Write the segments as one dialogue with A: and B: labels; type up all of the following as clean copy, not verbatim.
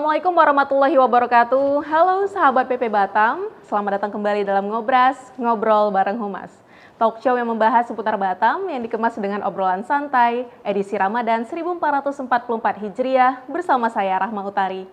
A: Assalamualaikum warahmatullahi wabarakatuh. Halo sahabat PP Batam, selamat datang kembali dalam Ngobras, Ngobrol bareng Humas. Talk show yang membahas seputar Batam yang dikemas dengan obrolan santai, edisi Ramadan 1444 Hijriah bersama saya Rahma Utari.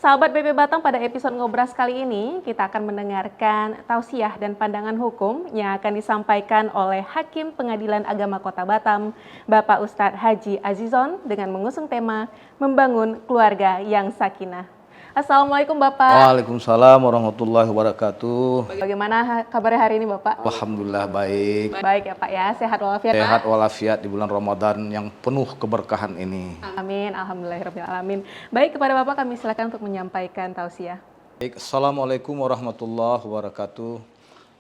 A: Sahabat PP Batam, pada episode Ngobras kali ini kita akan mendengarkan tausiah dan pandangan hukum yang akan disampaikan oleh Hakim Pengadilan Agama Kota Batam, Bapak Ustadz Haji Azizon dengan mengusung tema Membangun Keluarga yang Sakinah. Assalamualaikum Bapak.
B: Waalaikumsalam warahmatullahi wabarakatuh.
A: Bagaimana kabarnya hari ini Bapak?
B: Alhamdulillah baik.
A: Baik ya Pak ya, sehat walafiat.
B: Sehat walafiat di bulan Ramadan yang penuh keberkahan ini.
A: Amin, alhamdulillahirrahmanirrahim. Baik, kepada Bapak kami silakan untuk menyampaikan tausiah.
B: Baik, Assalamualaikum warahmatullahi wabarakatuh.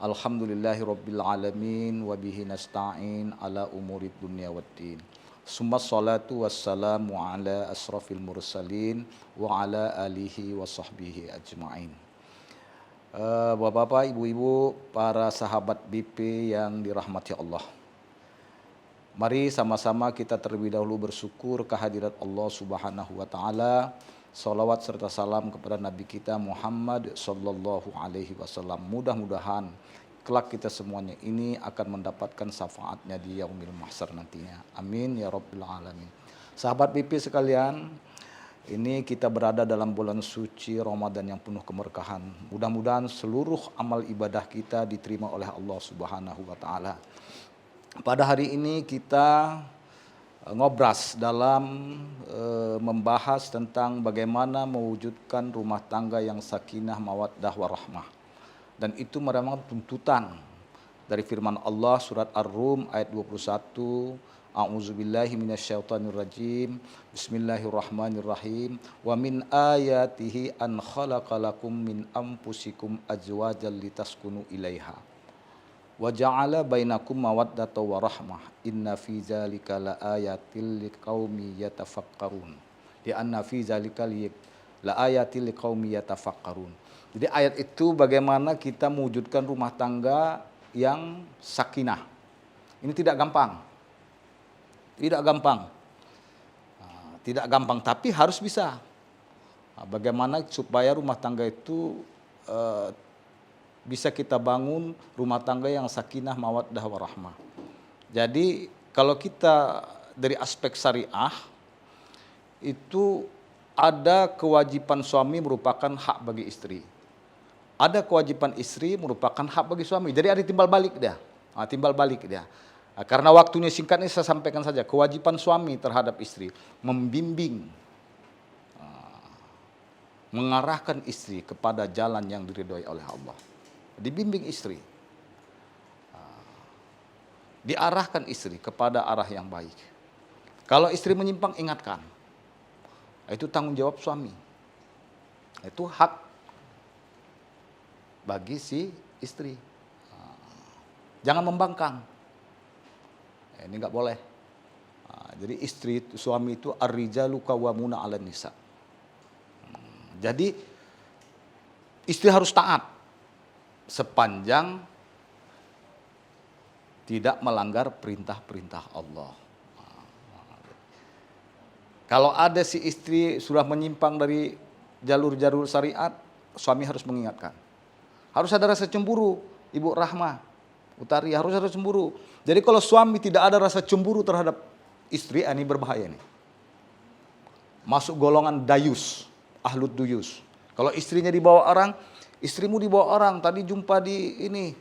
B: Alhamdulillahirabbil alamin wa bihi nasta'in ala umurid dunya waddin. Summa salatu wassalamu ala asrafil mursalin wa ala alihi wa sahbihi ajma'in. Bapak-bapak, ibu-ibu, para sahabat BP yang dirahmati Allah. Mari sama-sama kita terlebih dahulu bersyukur kehadirat Allah Subhanahu wa taala. Salawat serta salam kepada Nabi kita Muhammad sallallahu alaihi wasallam. Mudah-mudahan kelak kita semuanya ini akan mendapatkan syafaatnya di yaumil mahsyar nantinya. Amin ya rabbil alamin. Sahabat BP sekalian, ini kita berada dalam bulan suci Ramadan yang penuh keberkahan. Mudah-mudahan seluruh amal ibadah kita diterima oleh Allah Subhanahu wa taala. Pada hari ini kita ngobras dalam membahas tentang bagaimana mewujudkan rumah tangga yang sakinah, mawaddah, warahmah. Dan itu merupakan tuntutan dari firman Allah surat Ar-Rum ayat 21. A'udzubillahi minasyaitonirrajim. Bismillahirrahmanirrahim. Wa min ayatihi an khalaqalakum min anfusikum azwajan litaskunu ilaiha. Wa ja'ala bainakum mawaddatan wa rahmah. Inna fi dzalika laayatil liqaumi yatafakkarun. Di anna fi dzalika laayatil liqaumi yatafakkarun. Jadi ayat itu bagaimana kita mewujudkan rumah tangga yang sakinah. Ini tidak gampang. Tidak gampang. Tidak gampang, tapi harus bisa. Bagaimana supaya rumah tangga itu bisa kita bangun rumah tangga yang sakinah, mawaddah, warahmah. Jadi kalau kita dari aspek syariah itu ada kewajiban suami merupakan hak bagi istri. Ada kewajiban istri merupakan hak bagi suami. Jadi ada timbal balik dia. Timbal balik dia. Karena waktunya singkat ini saya sampaikan saja. Kewajiban suami terhadap istri membimbing, mengarahkan istri kepada jalan yang diridhoi oleh Allah. Dibimbing istri, diarahkan istri kepada arah yang baik. Kalau istri menyimpang, ingatkan. Itu tanggung jawab suami. Itu hak bagi si istri. Jangan membangkang. Ini nggak boleh. Jadi istri, suami itu ar-rijalu qawwamuna 'alan nisa. Jadi istri harus taat sepanjang tidak melanggar perintah-perintah Allah. Kalau ada si istri sudah menyimpang dari jalur-jalur syariat, suami harus mengingatkan. Harus ada rasa cemburu, Ibu Rahma Utari, harus ada cemburu. Jadi kalau suami tidak ada rasa cemburu terhadap istri, ini berbahaya nih. Masuk golongan dayus, ahlut duyus. Kalau istrinya dibawa orang, istrimu dibawa orang, tadi jumpa di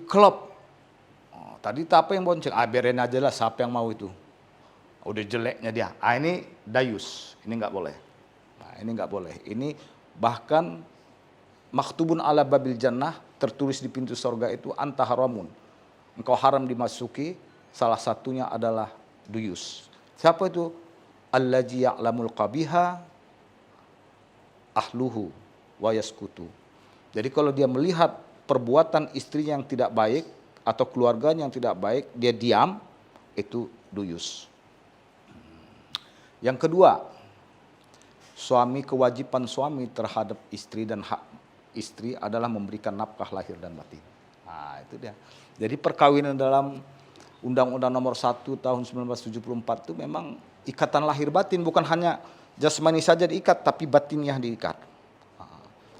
B: klub. Tadi apa yang bonceng? Biarin aja lah, siapa yang mau itu. Udah jeleknya dia. Ini dayus, ini nggak boleh. Ini nggak boleh. Ini bahkan maktubun ala babil jannah, tertulis di pintu surga itu anta haramun. Engkau haram dimasuki, salah satunya adalah duyus. Siapa itu? Allazi ya'lamul qabiha ahluhu wa yaskutu. Jadi kalau dia melihat perbuatan istri yang tidak baik atau keluarganya yang tidak baik, dia diam, itu duyus. Yang kedua, kewajiban suami terhadap istri dan hak istri adalah memberikan nafkah lahir dan batin. Itu dia. Jadi perkawinan dalam Undang-Undang Nomor 1 tahun 1974 itu memang ikatan lahir batin, bukan hanya jasmani saja diikat, tapi batiniah diikat.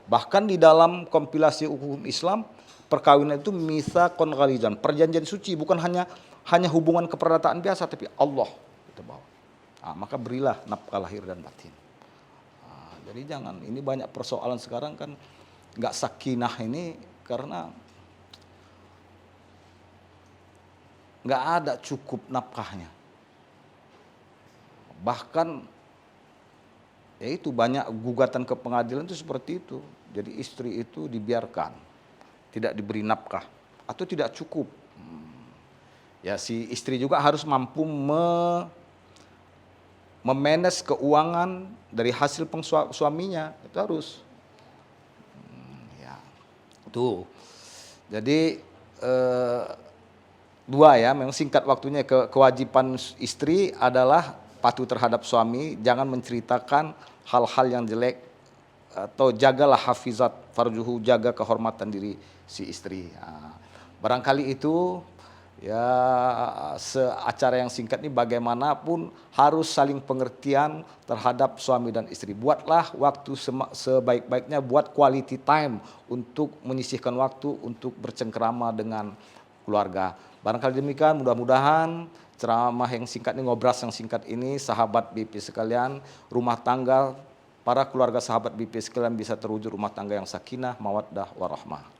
B: Bahkan di dalam kompilasi hukum Islam, perkawinan itu mitsaqon ghalizan, perjanjian suci, bukan hanya hubungan keperdataan biasa, tapi Allah kita bawa. Maka berilah nafkah lahir dan batin. Jadi jangan, ini banyak persoalan sekarang kan nggak sakinah ini karena nggak ada cukup nafkahnya. Bahkan ya itu banyak gugatan ke pengadilan itu seperti itu. Jadi istri itu dibiarkan, tidak diberi nafkah atau tidak cukup. Ya si istri juga harus mampu memanage keuangan dari hasil suaminya, itu harus. Ya, tuh. Jadi dua ya, memang singkat waktunya kewajiban istri adalah patuh terhadap suami, jangan menceritakan hal-hal yang jelek, atau jagalah hafizat farjuhu, jaga kehormatan diri si istri. Barangkali itu ya acara yang singkat ini bagaimanapun harus saling pengertian terhadap suami dan istri. Buatlah waktu sebaik-baiknya, buat quality time untuk menyisihkan waktu untuk bercengkerama dengan keluarga. Barangkali demikian, mudah-mudahan ceramah yang singkat ini, ngobras yang singkat ini, sahabat BP sekalian, rumah tangga, para keluarga sahabat BP sekalian bisa terwujud rumah tangga yang sakinah, mawaddah, warahmah.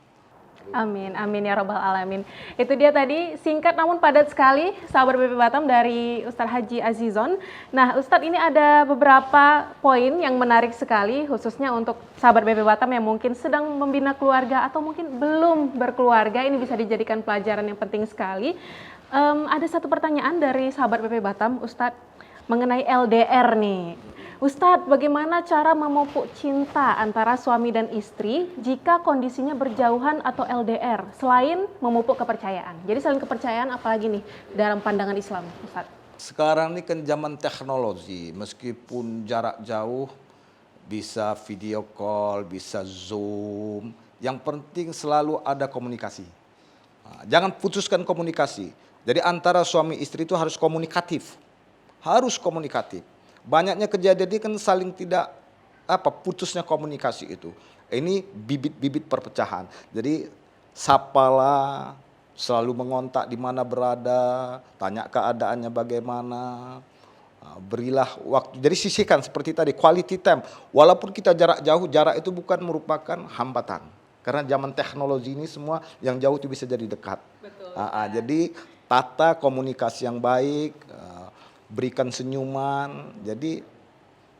A: Amin, amin ya rabbal alamin. Itu dia tadi singkat namun padat sekali sahabat BP Batam dari Ustadz Haji Azizon. Nah Ustadz, ini ada beberapa poin yang menarik sekali khususnya untuk sahabat BP Batam yang mungkin sedang membina keluarga atau mungkin belum berkeluarga. Ini bisa dijadikan pelajaran yang penting sekali. Ada satu pertanyaan dari sahabat BP Batam, Ustadz, mengenai LDR nih. Ustadz, bagaimana cara memupuk cinta antara suami dan istri jika kondisinya berjauhan atau LDR, selain memupuk kepercayaan? Jadi selain kepercayaan, apalagi nih dalam pandangan Islam, Ustadz?
B: Sekarang ini kan zaman teknologi, meskipun jarak jauh bisa video call, bisa Zoom, yang penting selalu ada komunikasi. Jangan putuskan komunikasi. Jadi antara suami istri itu harus komunikatif, harus komunikatif. Banyaknya kejadian ini kan saling tidak putusnya komunikasi itu. Ini bibit-bibit perpecahan. Jadi sapalah, selalu mengontak di mana berada, tanya keadaannya bagaimana, berilah waktu. Jadi sisihkan seperti tadi, quality time. Walaupun kita jarak jauh, jarak itu bukan merupakan hambatan. Karena zaman teknologi ini semua yang jauh itu bisa jadi dekat. Betul. Jadi tata komunikasi yang baik, berikan senyuman, jadi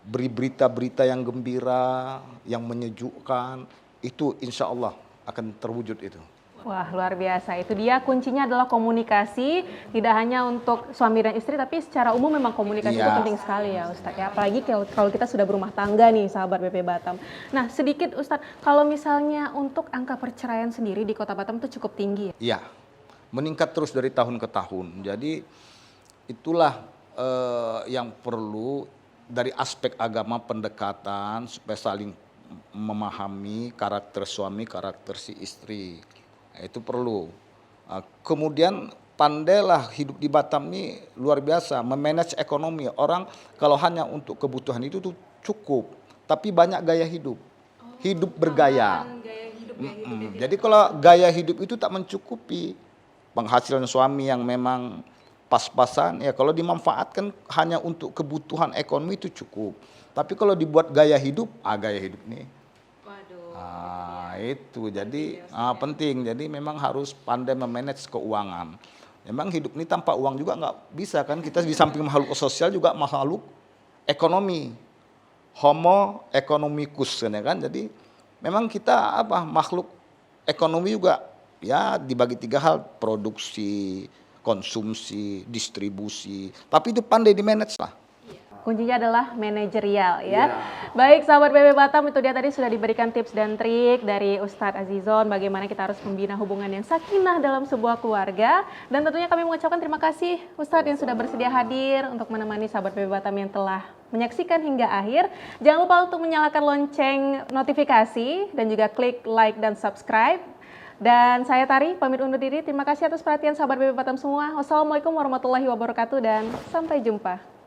B: beri berita-berita yang gembira, yang menyejukkan, itu insya Allah akan terwujud itu.
A: Wah, luar biasa. Itu dia, kuncinya adalah komunikasi, tidak hanya untuk suami dan istri, tapi secara umum memang komunikasi itu penting sekali ya Ustadz ya. Apalagi kalau kita sudah berumah tangga nih sahabat BP Batam. Nah sedikit Ustadz, kalau misalnya untuk angka perceraian sendiri di Kota Batam itu cukup tinggi ya?
B: Iya, meningkat terus dari tahun ke tahun. Jadi itulah yang perlu dari aspek agama, pendekatan supaya saling memahami karakter suami, karakter si istri. Itu perlu. Kemudian pandailah hidup di Batam ini luar biasa, memanage ekonomi. Orang kalau hanya untuk kebutuhan itu tuh cukup, tapi banyak gaya hidup. Hidup bergaya. Jadi kalau gaya hidup itu tak mencukupi, penghasilan suami yang memang pas-pasan, ya kalau dimanfaatkan hanya untuk kebutuhan ekonomi itu cukup. Tapi kalau dibuat gaya hidup nih. Itu jadi penting. Jadi memang harus pandai memanage keuangan. Memang hidup ini tanpa uang juga nggak bisa kan. Kita di samping makhluk sosial juga makhluk ekonomi. Homo economicus kan. Jadi memang kita makhluk ekonomi juga ya dibagi 3 hal, produksi, konsumsi, distribusi, tapi itu pandai di-manage lah.
A: Kuncinya adalah manajerial ya. Baik sahabat BP Batam, itu dia tadi sudah diberikan tips dan trik dari Ustadz Azizon bagaimana kita harus membina hubungan yang sakinah dalam sebuah keluarga. Dan tentunya kami mengucapkan terima kasih Ustadz yang sudah bersedia hadir untuk menemani sahabat BP Batam yang telah menyaksikan hingga akhir. Jangan lupa untuk menyalakan lonceng notifikasi dan juga klik like dan subscribe. Dan saya Tari, pamit undur diri. Terima kasih atas perhatian sahabat BP Batam semua. Wassalamualaikum warahmatullahi wabarakatuh dan sampai jumpa.